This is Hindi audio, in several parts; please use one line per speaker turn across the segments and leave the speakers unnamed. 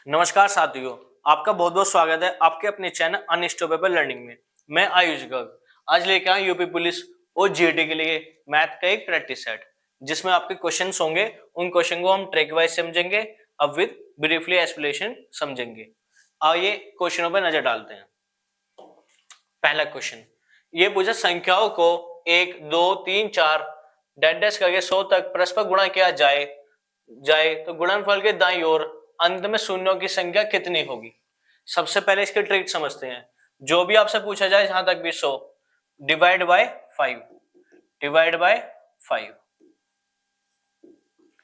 नमस्कार साथियों, आपका बहुत बहुत स्वागत है आपके अपने चैनल अनस्टॉपेबल लर्निंग में। मैं आयुष गर्ग आज लेकर आया यूपी पुलिस और जीडी के लिए मैथ का एक प्रैक्टिस सेट, जिसमें आपके क्वेश्चंस होंगे। उन क्वेश्चन को हम ट्रैक वाइज समझेंगे, अब विद ब्रीफली एक्सप्लेनेशन समझेंगे। आइए क्वेश्चनों पर नजर डालते हैं। पहला क्वेश्चन ये पूछा, संख्याओं को 1, 2, 3, 4 डैश करके 100 तक परस्पर गुणा किया जाए तो गुणनफल के दाईं ओर अंत में शून्यों की संख्या कितनी होगी। सबसे पहले इसके ट्रिक समझते हैं। जो भी आपसे पूछा जाए जहां तक भी 100 डिवाइड बाय 5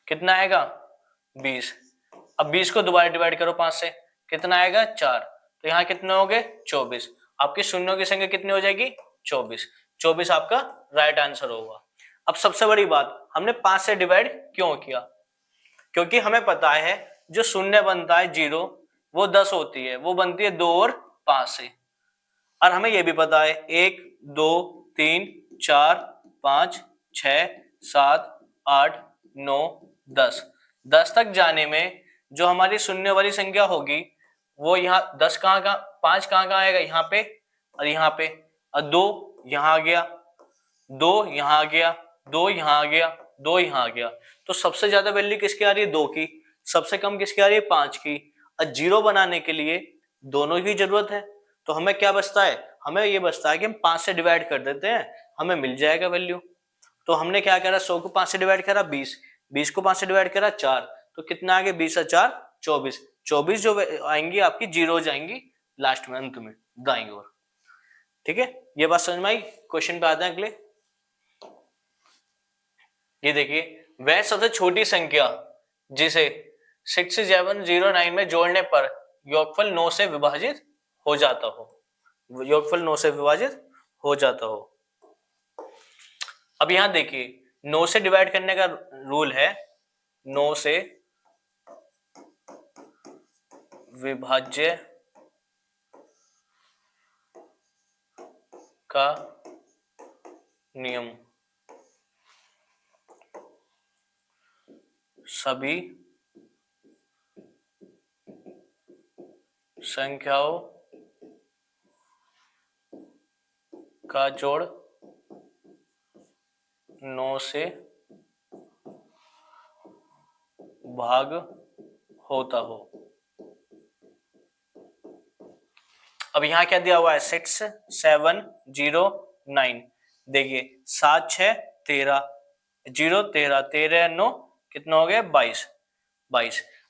कितना आएगा 20। अब 20 को दोबारा डिवाइड करो 5 से, कितना आएगा 4। तो यहाँ कितने हो गए 24। आपकी शून्यों की संख्या कितनी हो जाएगी 24 आपका राइट आंसर होगा। अब सबसे बड़ी बात, हमने 5 से डिवाइड क्यों किया? क्योंकि हमें पता है जो शून्य बनता है 0 वो 10 होती है, वो बनती है 2 और 5 से। और हमें यह भी पता है 1, 2, 3, 4, 5, 6, 7, 8, 9, 10 तक जाने में जो हमारी शून्य वाली संख्या होगी वो यहाँ 10 कहाँ 5 कहाँ आएगा यहाँ पे, और यहाँ पे, और 2 यहाँ आ गया, 2 यहाँ आ गया, 2 यहाँ आ गया, 2 यहाँ आ गया। तो सबसे ज्यादा वैल्यू किसकी आ रही है 2 की, सबसे कम किसकी आ रही है 5 की। और 0 बनाने के लिए दोनों की जरूरत है। तो हमें क्या बचता है, हमें ये बचता है कि हम 5 से डिवाइड कर देते हैं, हमें मिल जाएगा वैल्यू। तो हमने क्या करा, 100 को 5 से डिवाइड करा 20 को 5 से डिवाइड करा 4, तो कितना आ गया 20 और 4 24 जो आएंगी आपकी जीरो जाएंगी लास्ट में अंत में दाईं ओर। ठीक है, ये बात समझ में आई। क्वेश्चन पे आते हैं अगले। ये देखिए, वह सबसे छोटी संख्या जिसे 6709 में जोड़ने पर योगफल 9 से विभाजित हो जाता हो। अब यहां देखिए 9 से डिवाइड करने का रूल है, 9 से विभाज्य का नियम सभी संख्याओं का जोड़ 9 से भाग होता हो। अब यहां क्या दिया हुआ है 6709। देखिए 7 6 13 0 13 13 9 कितना हो गया 22।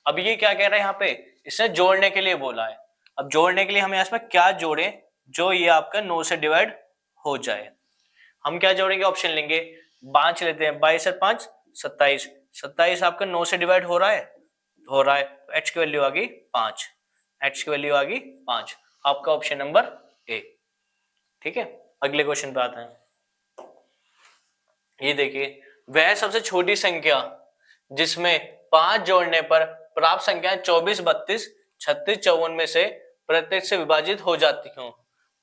अब ये क्या कह रहा है यहाँ पे, इसने जोड़ने के लिए बोला है। अब जोड़ने के लिए हमें इसमें क्या जोड़े जो ये आपका 9 से डिवाइड हो जाए। हम क्या जोड़ेंगे, ऑप्शन लेंगे, 5 लेते हैं, 22 और 5 27। 27 आपका 9 से डिवाइड हो रहा है तो x की वैल्यू आ गई 5। आपका ऑप्शन नंबर ए। ठीक है, अगले क्वेश्चन पे आते हैं। ये देखिए, वह सबसे छोटी संख्या जिसमें 5 जोड़ने पर प्राप्त संख्या 24 32 36 54 में से प्रत्येक से विभाजित हो जाती हो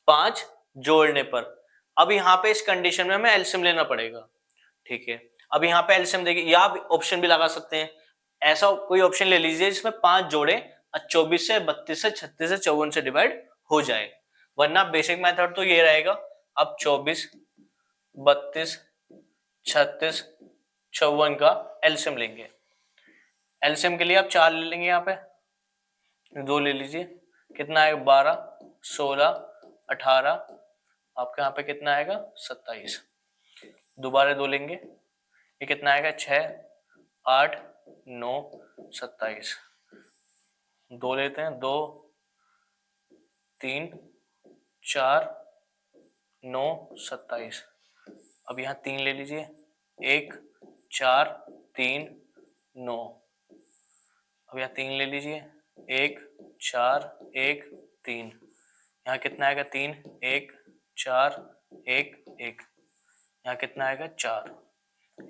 5 जोड़ने पर। अब यहाँ पे इस कंडीशन में हमें एलसीएम लेना पड़ेगा। ठीक है, अब यहाँ पे एलसीएम देखिए, या आप ऑप्शन भी लगा सकते हैं। ऐसा कोई ऑप्शन ले लीजिए जिसमें 5 जोड़े 24 से 32 से 36 से 54 से डिवाइड हो जाए, वरना बेसिक मेथड तो ये रहेगा। अब 24 32 36 54 का एलसीएम लेंगे। एलसीएम के लिए आप 4 ले लेंगे, यहाँ पे 2 ले लीजिए, कितना आएगा 12 16 18, आपके यहाँ पे कितना आएगा 27। दोबारा 2 लेंगे, ये कितना आएगा 6 8 9 27। 2 लेते हैं, 2 3 4 9 27। अब यहाँ 3 ले लीजिए, 1 4 3 9। अब यहाँ 3 ले लीजिए, 1 4 1 3। यहाँ कितना आएगा 3 1 4 1 1। यहाँ कितना आएगा 4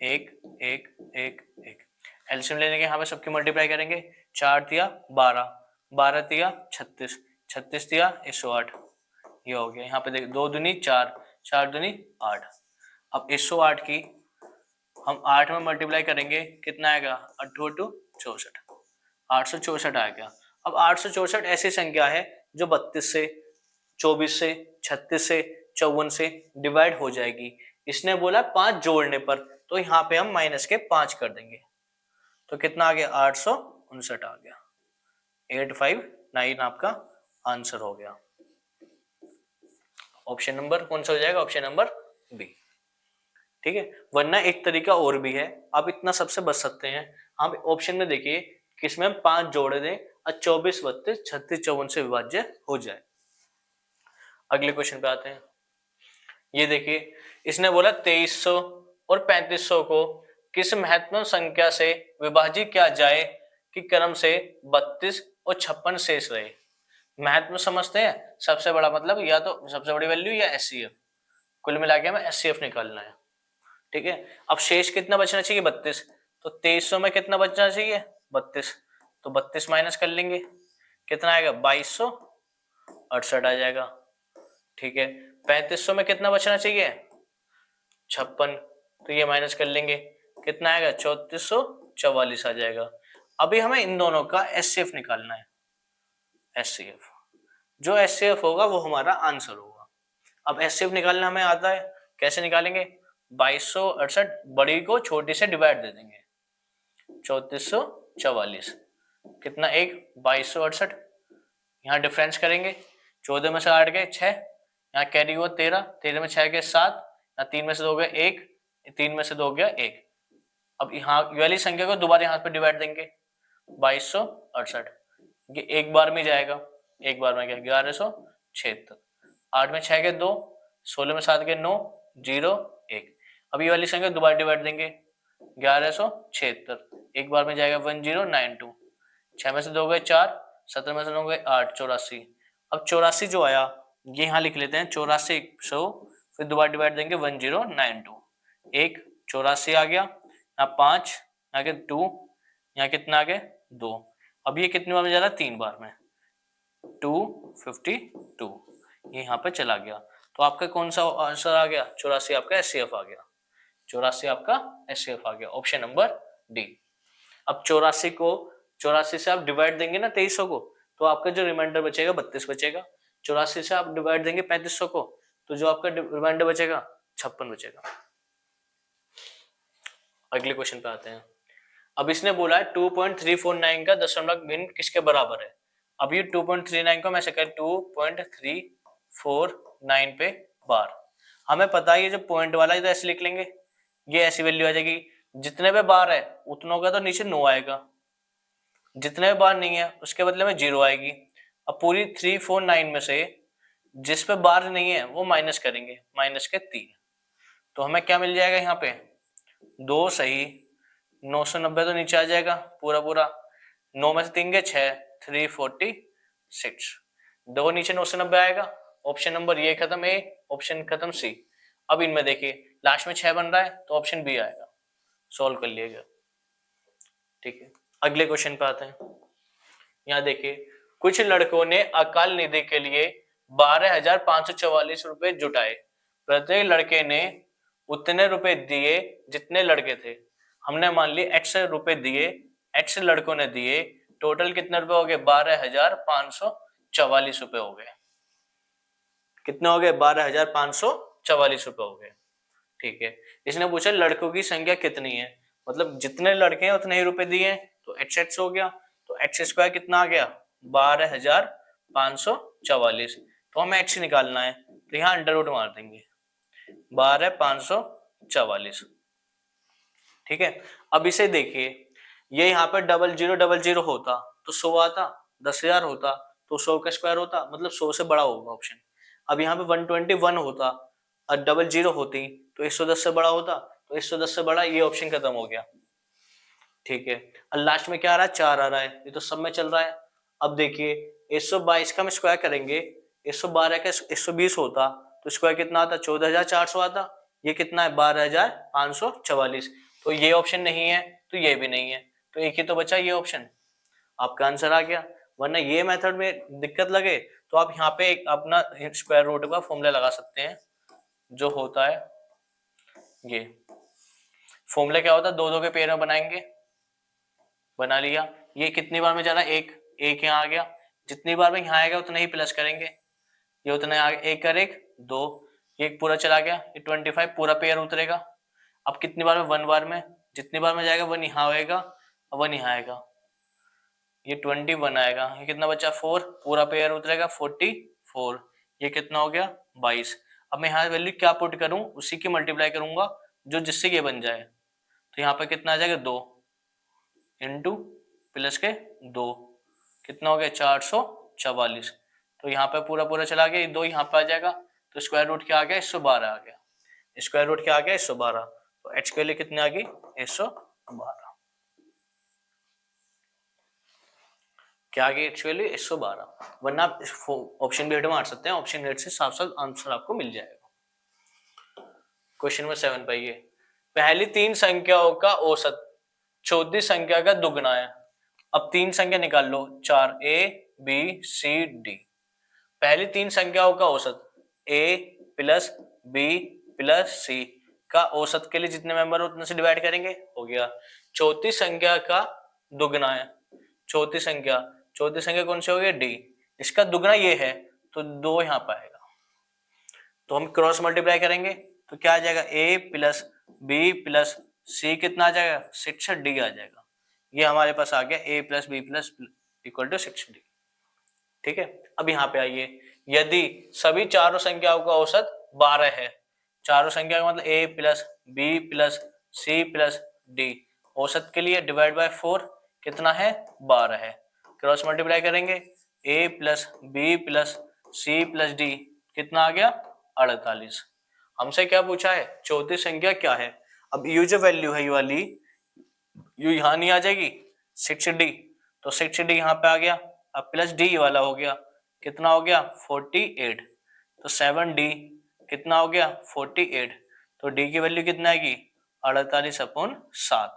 1 1 1 1। एलसीएम लेने के यहाँ पे सबकी मल्टीप्लाई करेंगे, 4 दिया 12 12 दिया 36 36 दिया 108। ये हो गया। यहाँ पे देख 2 दूनी 4 4 दूनी 8। अब 108 की हम 8 में मल्टीप्लाई करेंगे, कितना आएगा 8 64 864 आ गया। अब 864 ऐसी संख्या है जो 32 से, 24 से, 36 से, 54 से डिवाइड हो जाएगी। इसने बोला 5 जोड़ने पर, तो यहाँ पे हम माइनस के 5 कर देंगे, तो कितना आ गया 859 आ गया। 859 आपका आंसर हो गया। ऑप्शन नंबर कौन सा हो जाएगा? Option number B. ठीक है, वरना एक तरीका और भी है, आप इतना सबसे बच सकते हैं। हम ऑप्शन में देखिए किसमें हम 5 जोड़े दें और 24, 32, 36, 54 से विभाज्य हो जाए। अगले क्वेश्चन पे आते हैं। ये देखिए इसने बोला 2300 और 3500 को किस महत्वपूर्ण संख्या से विभाजित किया जाए कि क्रम से 32 और 56 शेष रहे। महत्व समझते हैं, सबसे बड़ा मतलब या तो सबसे बड़ी वैल्यू या एचसीएफ, कुल मिला के हमें एचसीएफ निकालना है। ठीक है, अब शेष कितना बचना चाहिए 32, तो 2300 में कितना बचना चाहिए 32, तो 32 माइनस कर लेंगे, कितना आएगा 2268 आ जाएगा। ठीक है, 3500 में कितना बचना चाहिए 56, तो ये माइनस कर लेंगे, कितना आएगा 3444 आ जाएगा। अभी हमें इन दोनों का एचसीएफ निकालना है। एचसीएफ, जो एचसीएफ होगा वो हमारा आंसर होगा। अब एचसीएफ निकालना हमें आता है, कैसे निकालेंगे? 2268 बड़ी को छोटी से डिवाइड दे देंगे, 3444 कितना एक 2268, यहाँ डिफरेंस करेंगे, 14 में से 8 गए 6, यहाँ कैरी हुआ 13, 13 में 6 गए 7, यहाँ 3 में से 2 गए 1, 3 में से 2 गया 1। अब यहाँ वाली संख्या को दोबारा यहाँ पे डिवाइड देंगे 2268, ये एक बार में जाएगा, एक बार में क्या 1176, 8 में 6 के 2, 16 में 7 के 9, 0 1। अब ये वाली संख्या दोबारा डिवाइड देंगे 1176, एक बार में जाएगा 1092, 6 में से 2 गए 4, 17 में से 9 गए 8, 84। अब 84 जो आया ये यहाँ लिख लेते हैं 8400, फिर दोबारा डिवाइड देंगे 1092, एक 84 आ गया, यहाँ 5, यहाँ के 2, यहाँ कितना आ गया 2। अब ये कितनी बार में जा रहा है 3 बार में, 252 ये यहाँ पे चला गया, तो आपका कौन सा आंसर आ गया 84 आपका एचसीएफ आ गया, 84 आपका एचसीएफ आ गया, ऑप्शन नंबर डी। अब 84 को 84 से आप डिवाइड देंगे ना 2300 को, तो आपका जो रिमाइंडर बचेगा 32 बचेगा। 84 से आप डिवाइड देंगे 3500 को, तो जो आपका रिमाइंडर बचेगा 56 बचेगा। अगले क्वेश्चन पे आते हैं। अब इसने बोला है 2.349 का दशमलव भिन्न किसके बराबर है। अब ये 2.39 को मैं से 2.349 पे बार, हमें पता है ये जो पॉइंट वाला इधर ऐसे लिख लेंगे, ये ऐसी वैल्यू आ जाएगी, जितने पे बार है उतनों का तो नीचे 9 आएगा, जितने पे बार नहीं है उसके बदले में 0 आएगी। अब पूरी 349 में से जिस पे बार नहीं है वो माइनस करेंगे, माइनस के 3, तो हमें क्या मिल जाएगा यहाँ पे 2 सही, 990 तो नीचे आ जाएगा पूरा पूरा, 9 में से 3 गए 6, 346, 2 नीचे 990 आएगा। ऑप्शन नंबर ये खत्म ए, ऑप्शन खत्म सी। अब इनमें देखिए लास्ट में 6 बन रहा है तो ऑप्शन बी आएगा, सॉल्व कर लिएगा। ठीक है, अगले क्वेश्चन पे आते हैं। यहाँ देखिए कुछ लड़कों ने अकाल निधि के लिए 12,544 रुपए जुटाए, प्रत्येक लड़के ने उतने रुपए दिए जितने लड़के थे। हमने मान ली x रुपए दिए, x लड़कों ने दिए, टोटल कितने रुपए हो गए 12,544 रुपए हो गए। कितने हो गए 12,544 रुपए हो गए। ठीक है, इसने पूछा लड़कों की संख्या कितनी है, मतलब जितने लड़के हैं उतने ही रुपए दिए, तो x हो गया, तो x स्क्वायर कितना आ गया 12,544, तो हमें x निकालना है, तो यहाँ अंडर रूट मार देंगे 12,544। ठीक है, अब इसे देखिए ये यहाँ पे 0000 होता तो 100 आता, 10,000 होता तो 100 का स्क्वायर होता, मतलब 100 से बड़ा होगा ऑप्शन। अब यहाँ पे 121 होता और 00 होती तो 110 से बड़ा होता, तो 110 से बड़ा, ये ऑप्शन खत्म हो गया। ठीक है, और लास्ट में क्या आ रहा है 4 आ रहा है, ये तो सब में चल रहा है। अब देखिए 122 का हम स्क्वायर करेंगे, 112 का 120 होता तो स्क्वायर कितना आता 14,400 आता, ये कितना है 12,544, तो ये ऑप्शन नहीं है तो ये भी नहीं है, तो एक ही तो बचा ये ऑप्शन, आपका आंसर आ गया। वरना ये मेथड में दिक्कत लगे तो आप यहाँ पे एक अपना स्क्वायर रूट का फॉर्मूला लगा सकते हैं, जो होता है ये फॉर्मूला क्या होता है, 2 2 के पेयर में बनाएंगे, बना लिया। ये कितनी बार में जा रहा है 1, एक यहाँ आ गया, जितनी बार में यहाँ आएगा उतना ही प्लस करेंगे, ये उतना आ गया, एक कर एक दो, ये पूरा चला गया, ये 25 पूरा पेयर उतरेगा। अब कितनी बार में, 1 बार में, जितनी बार में जाएगा 1 यहाँ आएगा, 1 यहाँ आएगा, ये 21 आएगा, ये कितना बचा 4, पूरा पेयर उतरेगा 44, ये कितना हो गया 22। अब मैं यहाँ वैल्यू क्या पुट करूं, उसी की मल्टीप्लाई करूंगा जो जिससे ये बन जाए, तो यहाँ पर कितना आ जाएगा 2 इंटू प्लस के 2, कितना हो गया 444। तो यहाँ पे पूरा पूरा चला गया, 2 यहाँ पे आ जाएगा, तो स्क्वायर रूट क्या आ गया 112 आ गया, स्क्वायर रूट क्या आ गया 112, तो h के लिए कितने आ गई 112, क्या आ गई h के लिए 112, वरना आप ऑप्शन बी मार सकते हैं, ऑप्शन एट से साफ साफ आंसर आपको मिल जाएगा। क्वेश्चन नंबर 7 पे ये, पहली 3 संख्याओं का औसत चौथी संख्या का दुगना है। अब 3 संख्या निकाल लो, 4 a b c d, पहली 3 संख्याओं का औसत a plus b plus c का औसत के लिए जितने मेंबर हो उतने से डिवाइड करेंगे, हो गया। चौथी संख्या का दुगना है, चौथी संख्या कौन सी हो गई d, इसका दुगना ये है तो 2 यहाँ पर आएगा, तो हम क्रॉस मल्टीप्लाई करेंगे तो क्या आ जाएगा a प्लस बी प्लस सी, कितना आ जाएगा 6d आ जाएगा, ये हमारे पास आ गया a plus B plus equal to 6d। ठीक है, अब यहाँ पे आइए, यदि सभी चारों संख्याओं का औसत 12 है, चारों संख्या का मतलब a plus B plus C plus D, औसत के लिए डिवाइड बाय 4 कितना है 12 है, क्रॉस मल्टीप्लाई करेंगे a plus B plus C plus D, कितना आ गया 48। हमसे क्या पूछा है, चौथी संख्या क्या है। अब यू जो वैल्यू है, ये वाली यू यहाँ नहीं आ जाएगी 6d, तो 6d यहाँ पे आ गया, अब प्लस डी वाला हो गया, कितना हो गया 48, तो 7d कितना हो गया 48, तो d की वैल्यू कितना आएगी 48/7,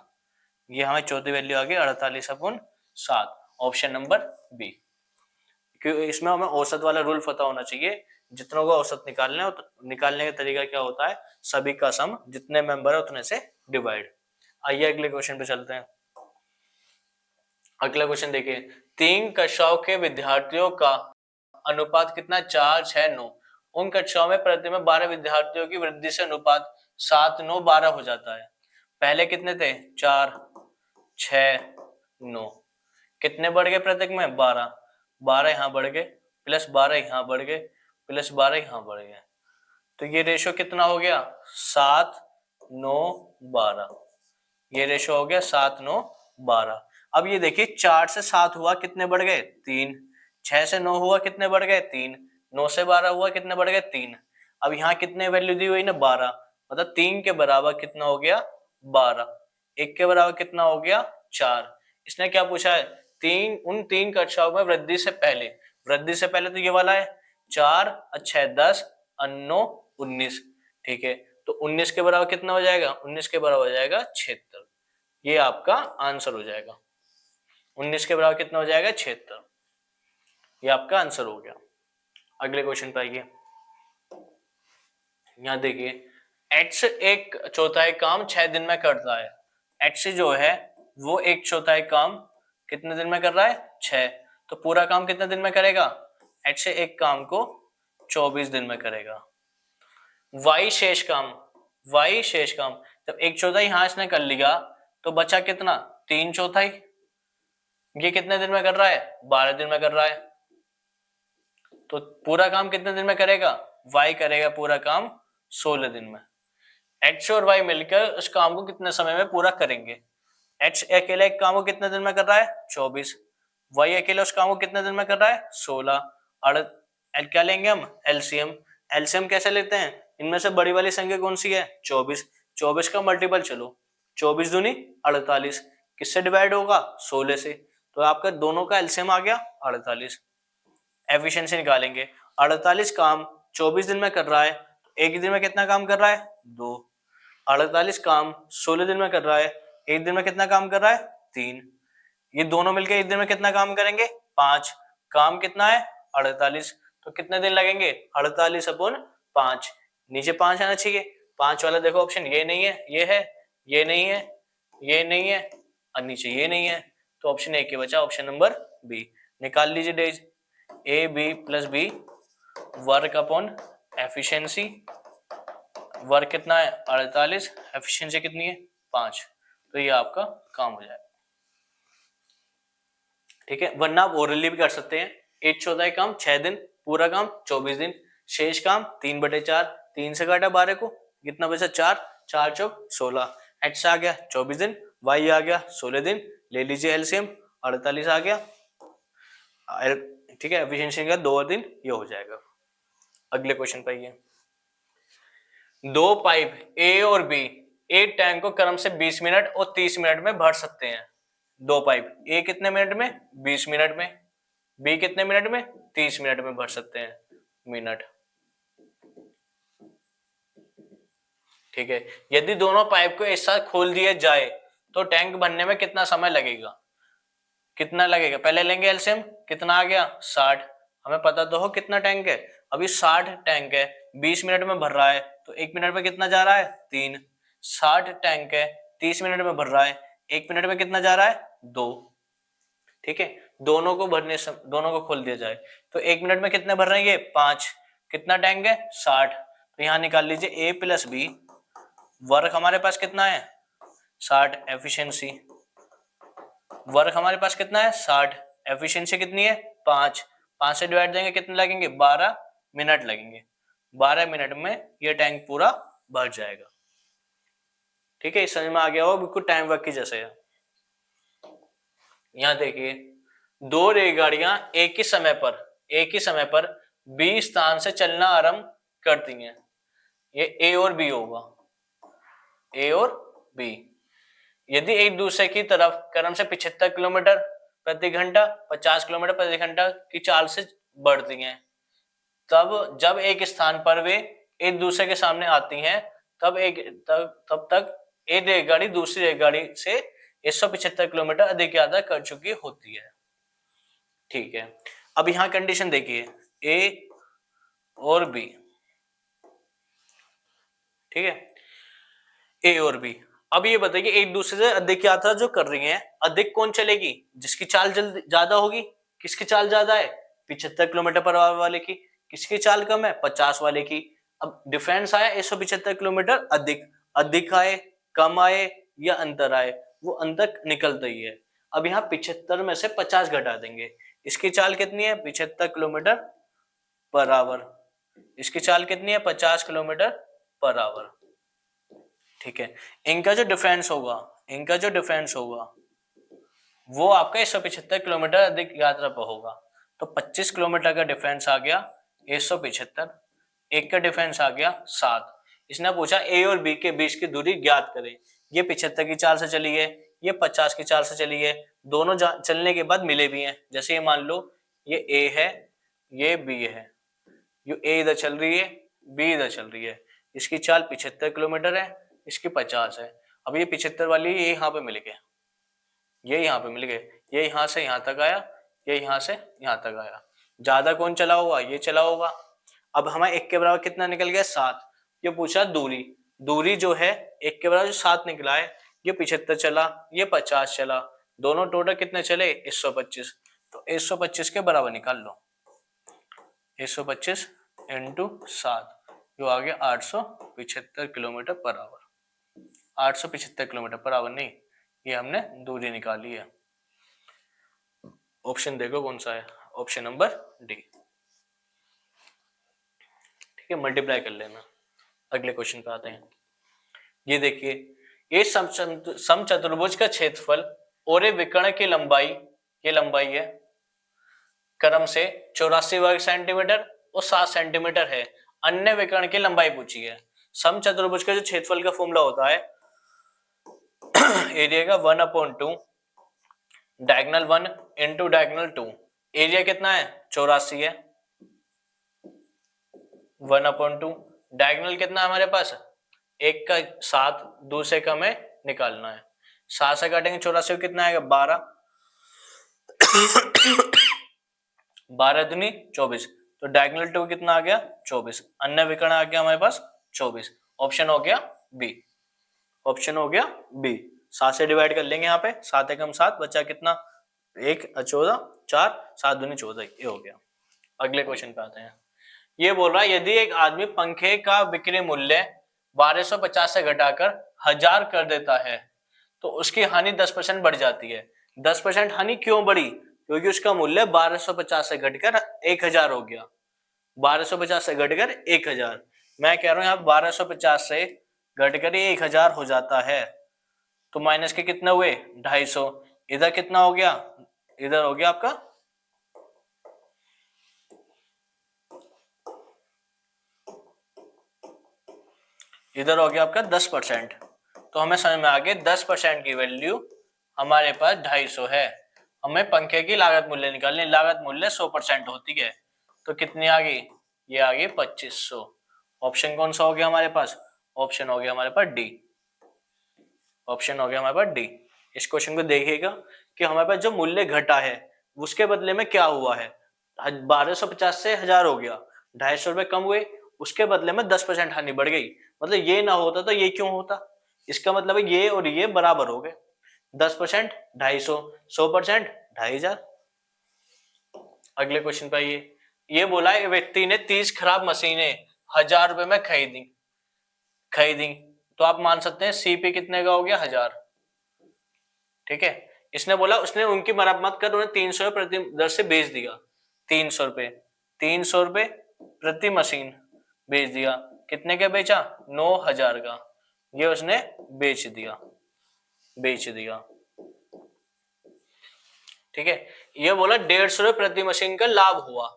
ये हमें चौथी वैल्यू आ गई 48/7, ऑप्शन नंबर बी। क्योंकि इसमें हमें औसत वाला रूल पता होना चाहिए, जितनों का औसत निकालना है, निकालने का तरीका क्या होता है, सभी का सम जितने मेंबर है उतने से डिवाइड। आइए अगले क्वेश्चन पे चलते हैं। अगला क्वेश्चन देखिए, 3 कक्षाओं के विद्यार्थियों का अनुपात कितना 4 6 9, उन कक्षाओं में प्रति में 12 विद्यार्थियों की वृद्धि से अनुपात 7 9 12 हो जाता है। पहले कितने थे 4 6 9, कितने बढ़ गए प्रत्येक में 12, 12 यहाँ बढ़ गए प्लस 12 यहाँ बढ़ गए प्लस 12 यहाँ बढ़ गए, तो ये रेशो कितना हो गया 7 9 12, ये रेशो हो गया 7 9 12। अब ये देखिए 4 से 7 हुआ कितने बढ़ गए 3, 6 से 9 हुआ कितने बढ़ गए 3, 9 से 12 हुआ कितने बढ़ गए 3। अब यहाँ कितने वैल्यू दी हुई ना 12, मतलब 3 के बराबर कितना हो गया 12, 1 के बराबर कितना हो गया 4। इसने क्या पूछा है, उन 3 कक्षाओं में वृद्धि से पहले, वृद्धि से पहले तो ये वाला है 4 6 10 9 19, ठीक है, तो 19 के बराबर कितना हो जाएगा, 19 के बराबर हो जाएगा 76, ये आपका आंसर हो जाएगा। 19 के बराबर कितना हो जाएगा 76, ये आपका आंसर हो गया। अगले क्वेश्चन पे आइए, यहाँ देखिए x एक चौथाई काम 6 दिन में करता है, x जो है वो एक चौथाई काम कितने दिन में कर रहा है 6, तो पूरा काम कितने दिन में करेगा, x एक काम को 24 दिन में करेगा। y शेष काम, जब एक चौथाई यहाँ इसने कर लिया तो बचा कितना 3 चौथाई, ये कितने दिन में कर रहा है 12 दिन में कर रहा है, तो पूरा काम कितने दिन में करेगा, y करेगा पूरा काम 16 दिन में। x और y मिलकर उस काम को कितने समय में पूरा करेंगे, x अकेले एक काम को कितने दिन में कर रहा है 24, y अकेले उस काम को कितने दिन में कर रहा है 16, और क्या लेंगे हम एलसीएम, एलसीएम कैसे लेते हैं, इनमें से बड़ी वाली संख्या कौन सी है 24, 24 का मल्टीपल चलो 24 दूनी 48, किससे डिवाइड होगा 16 से, तो आपका दोनों का एलसीएम आ गया 48। एफिशिएंसी निकालेंगे, 48 काम 24 दिन में कर रहा है, तो एक दिन में कितना काम कर रहा है 2, 48 काम 16 दिन में कर रहा है, एक दिन में कितना काम कर रहा है 3, ये दोनों मिलकर एक दिन में कितना काम करेंगे 5, काम कितना है 48, तो कितने दिन लगेंगे 48/5, नीचे 5 आना चाहिए, 5 वाला देखो ऑप्शन ये नहीं है, ये है, ये नहीं है, ये नहीं है और नीचे ये नहीं है, तो ऑप्शन ए के बचा ऑप्शन नंबर बी। निकाल लीजिए days, A B plus B work upon efficiency, work कितना है 48, एफिशिएंसी कितनी है 5, तो ये आपका काम हो जाएगा। ठीक है, वरना आप ओरली भी कर सकते हैं। 1/4 काम 6 दिन, पूरा काम 24 दिन, शेष काम 3/4, 3 से काटा 12 को, कितना बचा 4, 4 चौक 16, एक्स आ गया 24 दिन, वाई आ गया 16 दिन, ले लीजिए एलसीएम 48 आ गया। ठीक है, एफिशिएंसी का 2 दिन ये हो जाएगा। अगले क्वेश्चन पे आइए। दो पाइप ए और बी एक टैंक को क्रम से 20 मिनट और 30 मिनट में भर सकते हैं। दो पाइप ए कितने मिनट में 20 मिनट में, बी कितने मिनट में 30 मिनट में भर सकते हैं मिनट। ठीक है, यदि दोनों पाइप को एक साथ खोल दिया जाए तो टैंक भरने में कितना समय लगेगा, कितना लगेगा, पहले लेंगे एलसीएम, कितना आ गया 60, हमें पता तो हो कितना टैंक है, अभी 60 टैंक है, 20 मिनट में भर रहा है तो 1 मिनट में कितना जा रहा है 3, 60 टैंक है 30 मिनट में भर रहा है, 1 मिनट में कितना जा रहा है 2। ठीक है, दोनों को भरने से, दोनों को खोल दिया जाए तो 1 मिनट में कितने भर रहे हैं ये 5, कितना टैंक है 60, तो यहां निकाल लीजिए ए प्लस बी, वर्क हमारे पास कितना है 60, एफिशिएंसी वर्क हमारे पास कितना है 60, एफिशिएंसी कितनी है 5, 5 से डिवाइड देंगे कितने लगेंगे 12 मिनट लगेंगे, 12 मिनट में ये टैंक पूरा भर जाएगा। ठीक है, इस समझ में आ गया हो, बिल्कुल टाइम वर्क की जैसे है। यहां देखिए, दो रेलगाड़ियां एक ही समय पर बी स्थान से चलना आरंभ करती हैं, ये ए और बी होगा, ए और बी, यदि एक दूसरे की तरफ क्रम से 75 किलोमीटर प्रति घंटा 50 किलोमीटर प्रति घंटा की चाल से बढ़ती हैं, तब जब एक स्थान पर वे एक दूसरे के सामने आती हैं तब तक एक रेलगाड़ी दूसरी रेलगाड़ी से 175 किलोमीटर अधिक यात्रा कर चुकी होती है। ठीक है, अब यहां कंडीशन देखिए ए और बी, ठीक है, ए और बी, अब ये बताइए एक दूसरे से अधिक यात्रा जो कर रही हैं, अधिक कौन चलेगी, जिसकी चाल ज्यादा होगी, किसकी चाल ज्यादा है 75 किलोमीटर पर आवर वाले की, किसकी चाल कम है 50 वाले की। अब डिफरेंस आया 175 किलोमीटर अधिक, अधिक आए कम आए या अंतर आए, वो अंतर निकलता ही है। अब यहाँ 75 में से 50 घटा देंगे, इसकी चाल कितनी है 75 किलोमीटर पर आवर, इसकी चाल कितनी है 50 किलोमीटर पर आवर। ठीक है, इनका जो डिफरेंस होगा वो आपका 175 किलोमीटर अधिक यात्रा पर होगा, तो 25 किलोमीटर का डिफरेंस आ गया 175, एक का डिफरेंस आ गया 7। इसने पूछा ए और बी के बीच की दूरी ज्ञात करें, ये 75 की चाल से चली है, ये 50 की चाल से चली है, दोनों चलने के बाद मिले भी हैं, जैसे ये मान लो ये ए है ये बी है, ये ए इधर चल रही है बी इधर चल रही है, इसकी चाल 75 किलोमीटर है, इसकी 50 है। अब ये 75 वाली ये यहाँ पे मिल गए, ये यहाँ पे मिल गए, ये यहाँ से यहाँ तक आया, ये यहाँ से यहाँ तक आया, ज्यादा कौन चला होगा ये चला होगा। अब हमें एक के बराबर कितना निकल गया 7, ये पूछा दूरी, दूरी जो है एक के बराबर जो 7 निकला है, ये 75 चला ये 50 चला, दोनों टोटल कितने चले 125, तो 125 के बराबर निकाल लो, 125 इंटू 7 जो आ गया 875 kilometre per hour, 875 kilometre per hour नहीं, ये हमने दूरी निकाली है। ऑप्शन देखो कौन सा है, ऑप्शन नंबर डी। ठीक है, मल्टीप्लाई कर लेना। अगले क्वेश्चन पे आते हैं, ये देखिए, ये समचतुर्भुज का क्षेत्रफल और विकर्ण की लंबाई, ये लंबाई है क्रम से 84 वर्ग सेंटीमीटर और 7 सेंटीमीटर है, अन्य विकर्ण की लंबाई पूछी है। समचतुर्भुज का जो क्षेत्रफल का फॉर्मूला होता है एरिया का 1/2 डायगोनल 1 इंटू डायगोनल 2, एरिया कितना है 84 है, 1/2 डायगोनल कितना है हमारे पास, एक का 7 दूसरे का में निकालना है, 7 से काटेंगे 84 कितना आएगा 12, 12 दूनी 24, तो डायगोनल 2 कितना आ गया 24, अन्य विकर्ण आ गया हमारे पास 24, ऑप्शन हो गया बी, ऑप्शन हो गया बी। 7 से डिवाइड कर लेंगे यहाँ पे, 7 एकम 7 बचा कितना 1 14 4 7 दूनी 14, ये हो गया। अगले क्वेश्चन पे आते हैं। ये बोल रहा है यदि एक आदमी पंखे का बिक्री मूल्य 1250 से घटाकर 1000 कर देता है तो उसकी हानि 10% बढ़ जाती है। 10% हानि क्यों बढ़ी? क्योंकि उसका मूल्य 1250 से घटकर 1000 हो गया। 1250 से घटकर 1000, मैं कह रहा हूं यहाँ 1250 से घटकर 1000 हो जाता है, तो माइनस के कितना हुए 250। इधर कितना हो गया, इधर हो गया आपका इधर हो गया आपका 10%। तो हमें समझ में आ गया 10% की वैल्यू हमारे पास 250 है। हमें पंखे की लागत मूल्य निकालनी, लागत मूल्य 100% होती है, तो कितनी आ गई, ये आ गई 2500। ऑप्शन कौन सा हो गया हमारे पास, ऑप्शन हो गया हमारे पास डी। ऑप्शन हो गया हमारे पास डी। इस क्वेश्चन को देखिएगा कि हमारे पास जो मूल्य घटा है उसके बदले में क्या हुआ है। 1250 से 1000 हो गया, 250 रुपए कम हुए, उसके बदले में 10% हानि बढ़ गई। मतलब ये ना होता तो ये क्यों होता, इसका मतलब है ये और ये बराबर हो गए। 10% 250, 100% 2500। अगले क्वेश्चन पे आइए। ये बोला है व्यक्ति ने 30 खराब मशीनें 1000 रुपए में खरीदी, तो आप मान सकते हैं सीपी कितने का हो गया 1000। ठीक है, इसने बोला उसने उनकी मरम्मत कर उन्हें 300 प्रति दर से बेच दिया। 300 रुपए प्रति मशीन बेच दिया। कितने का बेचा, 9000 का, ये उसने बेच दिया। ठीक है, ये बोला 150 रुपए प्रति मशीन का लाभ हुआ।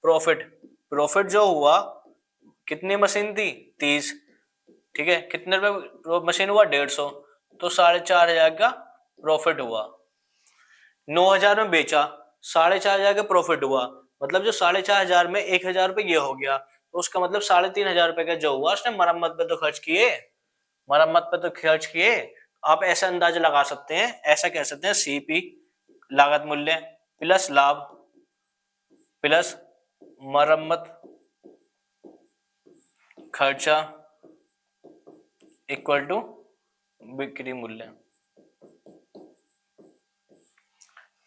प्रॉफिट जो हुआ, कितनी मशीन थी 30, ठीक है, कितने रुपए मशीन हुआ 150, तो 4500 का प्रॉफिट हुआ। 9000 में बेचा, 4500 का प्रॉफिट हुआ, मतलब जो 4500 में 1000 रुपए ये हो गया, तो उसका मतलब 3500 रुपए का जो हुआ उसने मरम्मत पे तो खर्च किए। आप ऐसा अंदाजा लगा सकते हैं, ऐसा कह सकते हैं सीपी लागत मूल्य प्लस लाभ प्लस मरम्मत खर्चा इक्वल टू बिक्री मूल्य।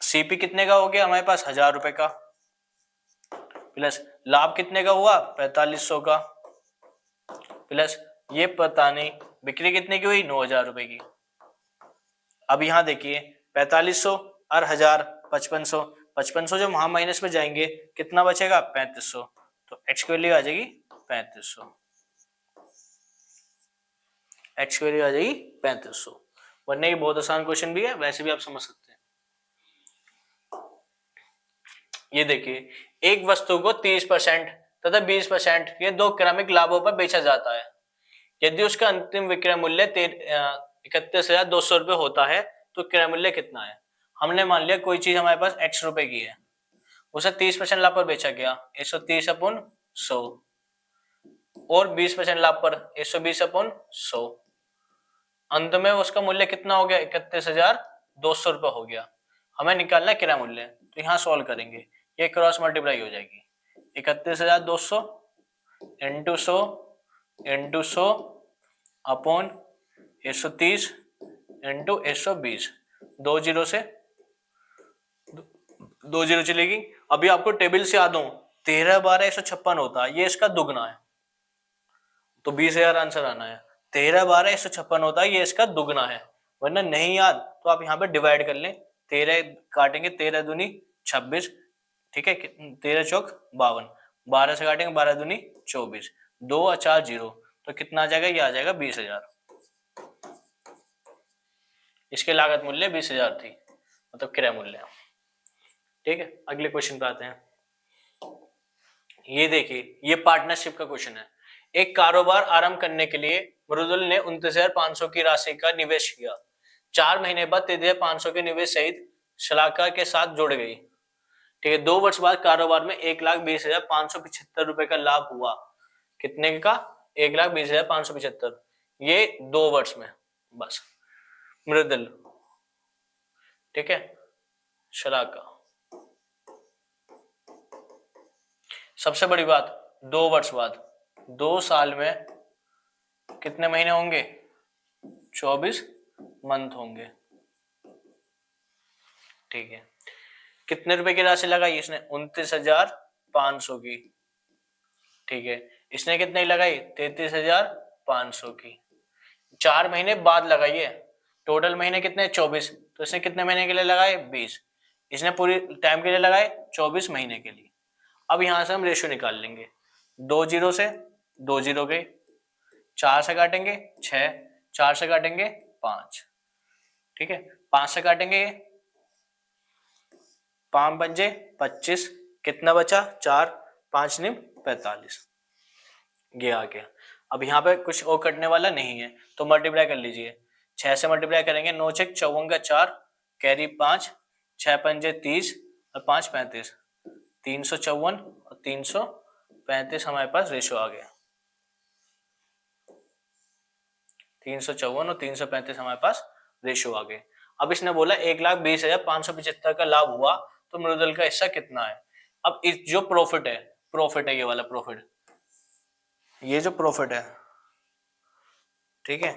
सीपी कितने का हो गया हमारे पास 1000 रुपए का, प्लस लाभ कितने का हुआ 4500 का, प्लस ये पता नहीं बिक्री कितने की हुई 9000 रुपए की। अब यहां देखिए 4500 और 1000 5500, 5500 जो वहां माइनस में जाएंगे कितना बचेगा 3500, तो एक्स की वैल्यू आ जाएगी 3500, एक्स की वैल्यू आ जाएगी 3500। वरना ये बहुत आसान क्वेश्चन भी है, वैसे भी आप समझ सकते हैं। ये देखिए एक वस्तु को 30% तथा 20% ये दो क्रमिक लाभों पर बेचा जाता है। यदि उसका अंतिम विक्रय मूल्य 31,200 रुपए होता है तो क्रय मूल्य कितना है। हमने मान लिया कोई चीज हमारे पास x रुपए की है, उसे 30% लाभ पर बेचा गया 130/100 और 20% लाभ पर 120/100, अंत में उसका मूल्य कितना हो गया 31,200 रुपए हो गया। हमें निकालना है क्रय मूल्य, तो यहाँ सॉल्व करेंगे, ये क्रॉस मल्टीप्लाई हो जाएगी 31,200 into 100 into 100 upon 130 into 120, 2 zero चलेगी। अभी आपको टेबल से याद हो 13 12 156 होता है, ये इसका दुगना है, तो 20,000 आंसर आना है। 13 12 156 होता है, ये इसका दुगना है। वरना नहीं याद तो आप यहाँ पे डिवाइड कर लें, 13 काटेंगे 13 दूनी 26, ठीक है, 13 चौक 52, 12 से काटेंगे 12 दूनी 24, 2 और 4 0, तो कितना आ जाएगा, ये आ जाएगा 20,000। इसके लागत मूल्य 20,000 थी, मतलब क्रय मूल्य। ठीक है, अगले क्वेश्चन पे आते हैं। ये देखिए ये पार्टनरशिप का क्वेश्चन है। एक कारोबार आरंभ करने के लिए मृदुल ने 29,500 की राशि का निवेश किया। 4 महीने बाद 33,500 के निवेश सहित शलाका के साथ जुड़ गई। ठीक है, 2 वर्ष बाद कारोबार में 1,20,575 रुपए का लाभ हुआ। कितने का, 1,20,575, ये 2 वर्ष में बस। मृदुल, ठीक है, शलाका, सबसे बड़ी बात 2 वर्ष बाद, 2 साल में कितने महीने होंगे 24 मंथ होंगे। ठीक है, कितने रुपए की राशि लगाई इसने? 29,500 की। ठीक है, इसने कितने की लगाई? 33,500 की। 4 महीने बाद लगाई है, टोटल महीने कितने? 24, तो इसने कितने महीने के लिए लगाए? 20। इसने पूरी टाइम के लिए लगाए 24 महीने के लिए। अब यहां से हम रेशियो निकाल लेंगे, 2 जीरो से 2 जीरो गए, 4 से काटेंगे 6, 4 से काटेंगे 5, ठीक है, 5 से काटेंगे 5 पंजे 25, कितना बचा? 4, 5 निम 45, ये आ गया। अब यहाँ पे कुछ और कटने वाला नहीं है तो मल्टीप्लाई कर लीजिए, 6 से मल्टीप्लाई करेंगे, 9 6 54 का 4, कैरी 5, 6 पंजे 30 और 5 35, 354 और 335 हमारे पास रेशियो आ गया। 354 और 335 हमारे पास रेशियो आ गए। अब इसने बोला 1,20,575 का लाभ हुआ तो मृदुल का हिस्सा कितना है? अब इस जो प्रॉफिट है ये वाला प्रॉफिट, ये जो प्रॉफिट है, ठीक है,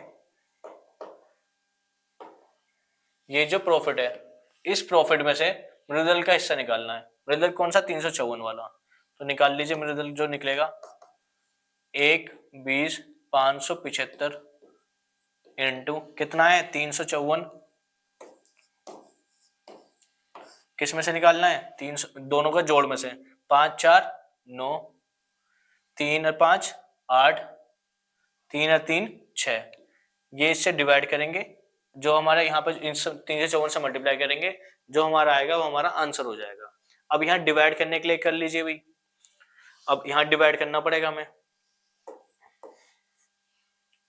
ये जो प्रॉफिट है, इस प्रॉफिट में से मृदुल का हिस्सा निकालना है। मृदुल कौन सा? 354 वाला, तो निकाल लीजिए मृदुल जो निकलेगा 1,20,575 इंटू कितना है? 354, किस में से निकालना है? 300 दोनों का जोड़ में से, 5 4 9, 3 और 5 8, 3 और 3 6, ये इससे डिवाइड करेंगे, जो हमारा यहाँ पर 354 से मल्टीप्लाई करेंगे, जो हमारा आएगा वो हमारा आंसर हो जाएगा। अब यहाँ डिवाइड करने के लिए कर लीजिए भाई, अब यहाँ डिवाइड करना पड़ेगा हमें,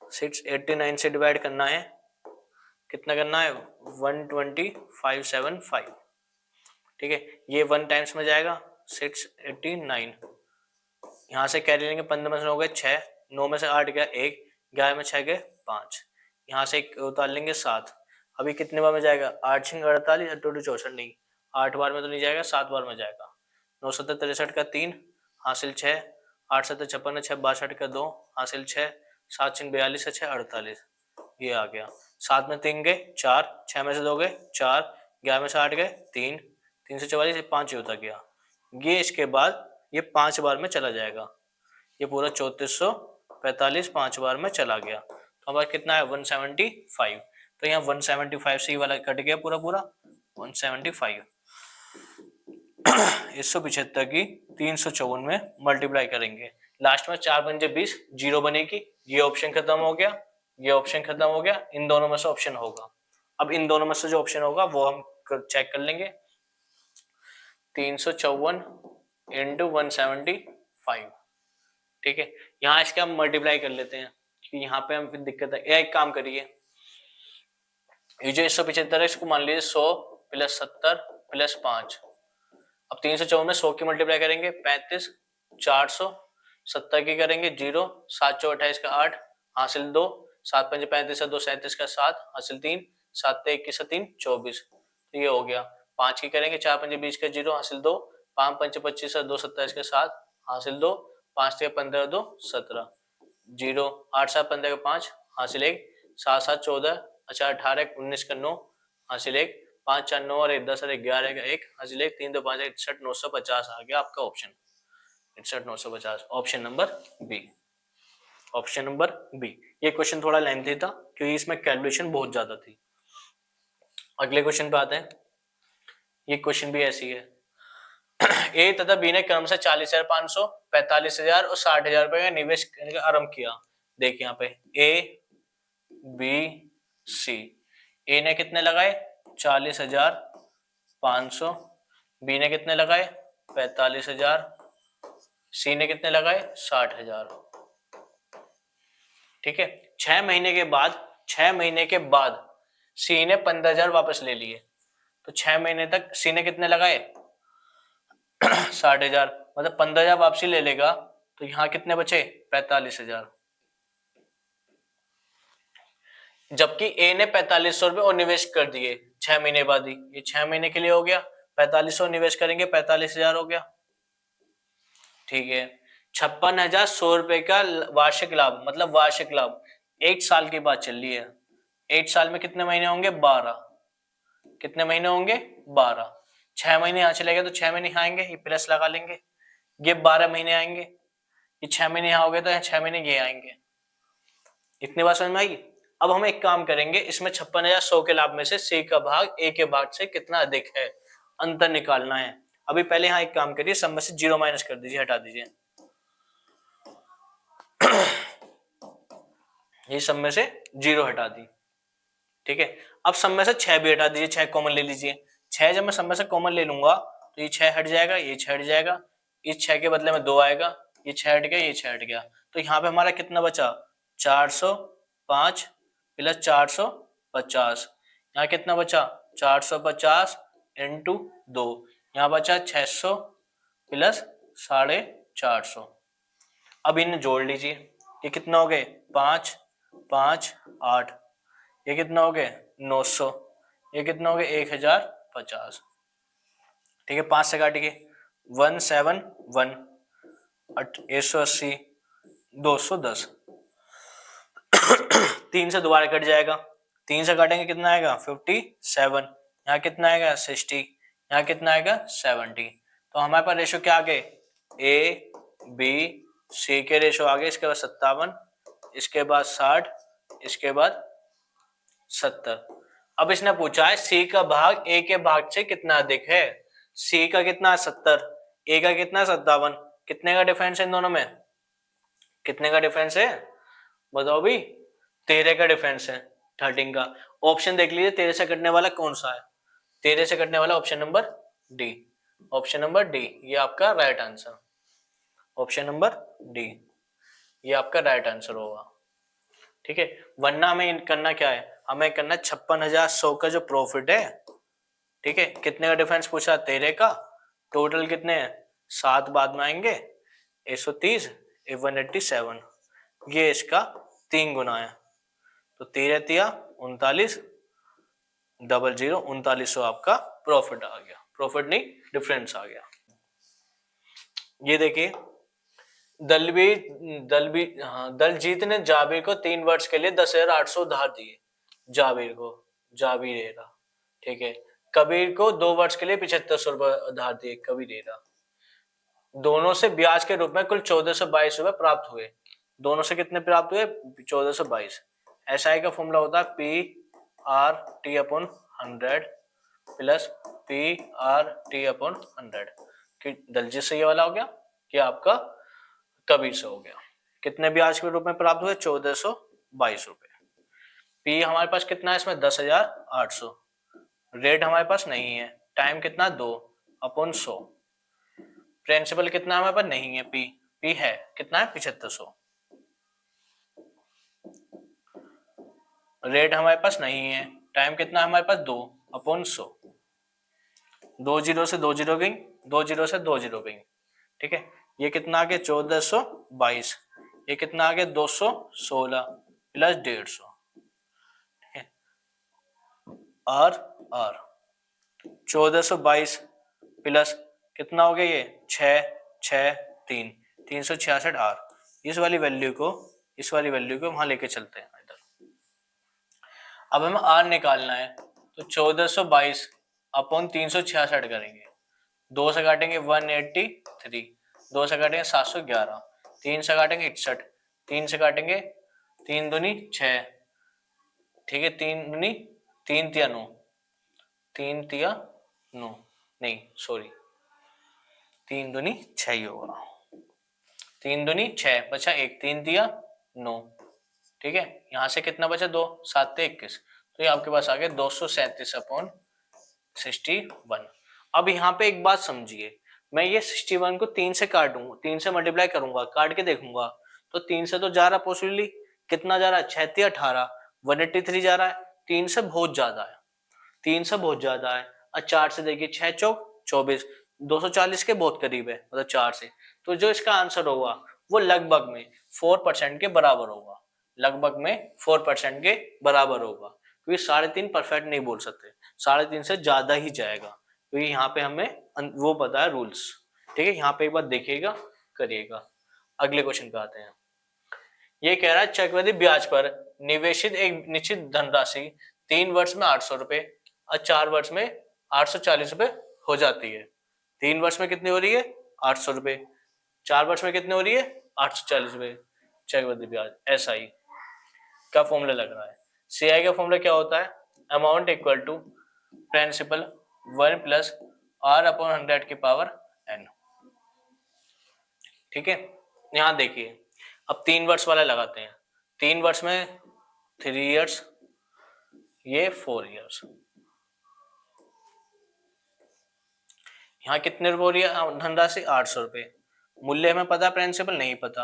689 से डिवाइड करना है, कितना करना है? 125,750, ठीक है, ये 1 टाइम्स में जाएगा 689, यहाँ से कैरी लेंगे, 15 में से हो गए 6, 9 में से 8 गया 1, 11 में 6 गए 5, यहाँ से उतार लेंगे 7, अभी कितने बार में जाएगा? 8 6 48, 8 64 नहीं, 8 बार में तो नहीं जाएगा, 7 बार में जाएगा, 9 7 63 का 3 हासिल 6, 8 7 56 6 62 का 2 हासिल 6, 7 6 42 6 48, ये आ गया। 7 में 3 गए 4, 6 में से 2 गए 4, 11 में से 8 गए 3, 3 से 44 5 ही होता गया, ये इसके बाद ये 5 बार में चला जाएगा, ये पूरा 3445 5 बार में चला गया, तो हमारा कितना है? 175, तो यहाँ 175 से ही वाला कट गया पूरा पूरा 175। 175 की 354 में मल्टीप्लाई करेंगे, लास्ट में 4 पंजे 20, जीरो बनेगी, ये ऑप्शन खत्म हो गया, ये ऑप्शन खत्म हो गया, इन दोनों में से ऑप्शन होगा। अब इन दोनों में से जो ऑप्शन होगा वो हम चेक कर लेंगे, 354 इंटू 175, ठीक है, यहाँ इसके हम मल्टीप्लाई कर लेते हैं क्योंकि यहाँ पे हम फिर दिक्कत है। एक काम करिए, ये जो 175 है इसको मान लीजिए 100 प्लस 70 प्लस 5, अब 354 में 100 की मल्टीप्लाई करेंगे 35, 400, 70 की करेंगे 0, 7 चौ 28 का 8 हासिल 2, 7 पंजे 35 2 37 का 7 हासिल 3, 7 21 3 24, तो ये हो गया। 5 की करेंगे 4 पंजे 20 का 0 हासिल 2, 5 पंजे 25 2 27 का 7 हासिल 2, 5 15 2 17, 0, 8 7 15 का 5 हासिल 1, 7 7 14, अच्छा 18 19 का 9 हासिल 1, 5 4 9 और 1 10 और 11 का 1 हासिल 1, 3 2 5 61 950 आ गया आपका option 61 950, option number B. Option number B. ये क्वेश्चन थोड़ा लेंथी था क्योंकि इसमें कैलकुलेशन बहुत ज्यादा थी। अगले क्वेश्चन पे आते हैं, ये क्वेश्चन भी ऐसी है। ए तथा बी ने क्रम से 40,500, 45,000 और 60,000 रुपए का निवेश करने का आरंभ किया। देखिए यहाँ पे ए बी सी, ए ने कितने लगाए 40,500, बी ने कितने लगाए 45,000, सी ने कितने लगाए 60,000, ठीक है। 6 महीने के बाद सी ने 15,000 वापस ले लिए, तो 6 महीने तक सी ने कितने लगाए 60,000, मतलब 15,000 वापसी ले लेगा, तो यहाँ कितने बचे 45,000, जबकि ए ने 4500 रुपए और निवेश कर दिए 6 महीने बाद ही, ये 6 महीने के लिए हो गया, 4500 निवेश करेंगे 45,000 हो गया, ठीक है। 56,100 रुपए का वार्षिक लाभ, मतलब वार्षिक लाभ 1 साल की बात चल रही है, 1 साल में कितने महीने होंगे 12, कितने महीने होंगे 12, 6 महीने यहाँ चले गए तो 6 महीने यहाँ आएंगे, ये प्लस लगा लेंगे, ये 12 महीने आएंगे, ये 6 महीने यहाँ हो गए तो यहाँ 6 महीने ये आएंगे। इतनी बात समझ में आई। अब हम एक काम करेंगे, इसमें 56,100 के लाभ में से सी का भाग ए के भाग से कितना अधिक है, अंतर निकालना है। अभी पहले यहाँ एक काम करिए, सब में से 0 माइनस कर दीजिए, हटा दीजिए। ये सब में से 0 हटा दी, ठीक है। अब सब में से 6 भी हटा दीजिए, 6 कॉमन ले लीजिए। 6 जब मैं सब में से कॉमन ले लूंगा तो ये 6 हट जाएगा, ये 6 हट जाएगा, इस 6 के बदले में 2 आएगा, ये 6 हट गया, ये 6 हट गया, तो यहाँ पे हमारा कितना बचा 405 प्लस 450, यहाँ कितना बचा 450 इंटू 2, यहाँ बचा 600 प्लस 450। अब इन्हें जोड़ लीजिए, ये कितना हो गए 5 5 8, ये कितना हो गए 900, ये कितना हो गए 1050, ठीक है। 5 से काटिए 171, 180, 210, 3 से दोबारा कट जाएगा, 3 से काटेंगे कितना आएगा 57, यहाँ कितना आएगा 60, यहाँ कितना आएगा 70। तो हमारे पास रेशो क्या आ गए ए बी सी के रेशो आ गए, इसके बाद 57, इसके बाद 60, इसके बाद 70। अब इसने पूछा है सी का भाग ए के भाग से कितना अधिक है। सी का कितना 70, ए का कितना 57, कितने का डिफरेंस है इन दोनों में, कितने का डिफरेंस है बताओ भी, 13 का डिफरेंस है 13 का। ऑप्शन देख लीजिए 13 से कटने वाला कौन सा है, 13 से कटने वाला option number D, option number D ये आपका right answer, option number D ये आपका राइट आंसर होगा, ठीक है। वरना हमें करना क्या है, हमें करना 56,100 का जो प्रॉफिट है, ठीक है, कितने का डिफरेंस पूछा 13 का, टोटल कितने हैं 7 बाद में आएंगे 130 187, ये इसका 3 गुना है, तो 13 तिया 39 00 3900 आपका प्रॉफिट आ गया, प्रॉफिट नहीं डिफरेंस आ गया। ये देखिए दलजीत ने जाबिर को 3 वर्ष के लिए 10,800 उधार दिए, जाबिर को, जाबिरेरा, ठीक है। कबीर को 2 वर्ष के लिए 7500 रुपए उधार दिए, कबीरेरा। दोनों से ब्याज के रूप में कुल 1422 रुपए प्राप्त हुए, दोनों से कितने प्राप्त हुए 1422। एसआई का फॉर्मूला होता है पी अपॉन 100 प्लस पी/टी/100, कि दलजीत से ये वाला हो गया कि आपका कबीर से हो गया। कितने ब्याज के रूप में प्राप्त हुए 1422 रुपए। पी हमारे पास कितना है इसमें 10,800, रेट हमारे पास नहीं है, टाइम कितना 2 अपॉन 100, प्रिंसिपल कितना हमारे पास नहीं है, पी है कितना है 7500, रेट हमारे पास नहीं है, टाइम कितना है हमारे पास 2 अपॉन 100, 2 जीरो से 2 जीरो गई, 2 जीरो से 2 जीरो गई, ठीक है। ये कितना आ गया 1422, ये कितना आ गया 216 प्लस 150, ठीक है। आर 1422 प्लस कितना हो गया ये 6 6 3 366 आर, इस वाली वैल्यू को वहां लेके चलते हैं इधर। अब हमें आर निकालना है, तो 1422 अपॉन 366 करेंगे, 2 से काटेंगे 183, 2 से काटेंगे 711, 3 से काटेंगे 61, 3 से काटेंगे 3 दूनी 6, ठीक है, 3 दूनी 3 तिया 9, 3 तिया 9 नहीं सॉरी 3 दूनी 6 ही होगा, 3 दूनी 6 बचा 1, 3 तिया 9, ठीक है। यहां से कितना बचा 2, 7 से 21, तो ये आपके पास आ गया 237 अपॉन 61। अब यहाँ पे एक बात समझिए, मैं ये 61 को 3 से काटूंगा, 3 से मल्टीप्लाई करूंगा, काट के देखूंगा तो 3 से तो जा रहा पॉसिबली, कितना जा रहा है 6 तिया 18, 183 जा रहा है, 3 से बहुत ज्यादा है, 3 से बहुत ज्यादा है। और 4 से देखिए 6 चौक 24, 240 के बहुत करीब है, मतलब 4 से, तो जो इसका आंसर होगा वो लगभग में 4% के बराबर होगा, लगभग में 4% के बराबर होगा, क्योंकि 3.5 परफेक्ट नहीं बोल सकते, 3.5 से ज्यादा ही जाएगा, क्योंकि यहाँ पे हमें वो पता है रूल्स, ठीक है। यहाँ पे एक बार देखिएगा करिएगा। अगले क्वेश्चन पे आते हैं। ये कह रहा है चक्रवृद्धि ब्याज पर निवेशित एक निश्चित धनराशि 3 वर्ष में 800 रुपए और 4 वर्ष में 840 रुपए हो जाती है। 3 वर्ष में कितनी हो रही है 800 रुपए, 4 वर्ष में कितनी हो रही है 840 रुपए चक्रवृद्धि ब्याज। SI का फॉर्मूला लग रहा है। CI का फॉर्मूला क्या होता है, amount equal to principal 1 plus R upon 100 की पावर n। ठीक है, यहाँ देखिए अब 3 वर्ष वाला लगाते हैं। 3 वर्ष में 3 इयर्स, ये 4 इयर्स। यहाँ कितने रुपए हो रही है धनराशि 800 रुपए। मूल्य हमें पता, प्रिंसिपल नहीं पता,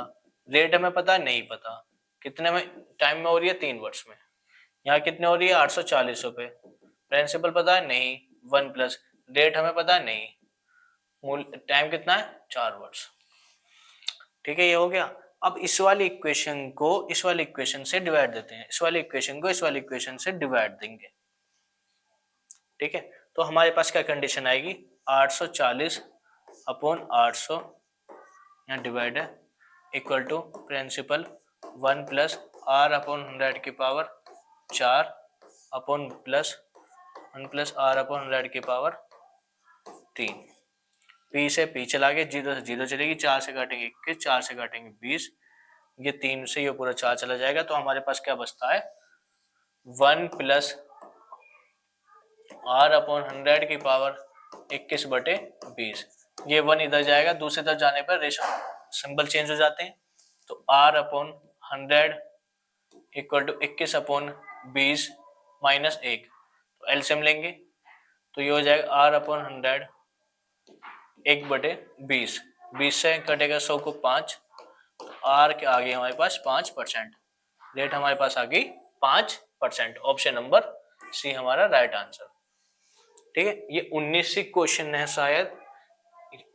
रेट हमें पता नहीं पता, कितने में टाइम में हो रही है 3 वर्ष में। यहाँ कितने हो रही है 840 रुपए, प्रिंसिपल पता है नहीं, 1 प्लस रेट हमें पता नहीं, मूल्य टाइम कितना है 4 वर्ष। ठीक है, ये हो गया। अब इस वाली इक्वेशन को इस वाली इक्वेशन से डिवाइड देते हैं, इस वाली इक्वेशन को इस वाली इक्वेशन से डिवाइड देंगे। ठीक है, तो हमारे पास क्या कंडीशन आएगी 840 अपॉन 800 यहाँ डिवाइड है equal to principal 1 plus R upon 100 की power 4 upon plus 1 plus R upon 100 की पावर 3। पी से पी चला गया, 0 से 0 चलेगी, 4 से काटेंगे 21, 4 से काटेंगे 20, ये 3 से ये पूरा 4 चला जाएगा। तो हमारे पास क्या बचता है 1 प्लस R अपॉन 100 की पावर 21 बटे 20। ये 1 इधर जाएगा, दूसरी तरफ जाने पर रेशो सिंबल चेंज हो जाते हैं। तो R upon 100 equal to 21 upon 20 minus 1, तो एलसीएम लेंगे तो ये हो जाएगा R अपॉन 100 1 बटे 20, 20 से कटेगा 100 को 5, तो R के आगे हमारे पास 5%, रेट हमारे पास आ गई 5%। ऑप्शन नंबर सी हमारा राइट आंसर। ठीक है, ये 19वीं क्वेश्चन है शायद।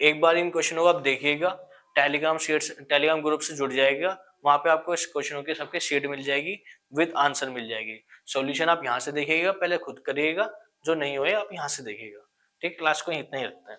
एक बार इन क्वेश्चनों को आप देखिएगा, टेलीग्राम ग्रुप से जुड़ जाएगा, वहां पे आपको इस क्वेश्चनों की सबके शीट मिल जाएगी, विद आंसर मिल जाएगी। सॉल्यूशन आप यहाँ से देखिएगा, पहले खुद करिएगा, जो नहीं हुए आप यहाँ से देखिएगा। ठीक, क्लास को इतना ही रखते हैं।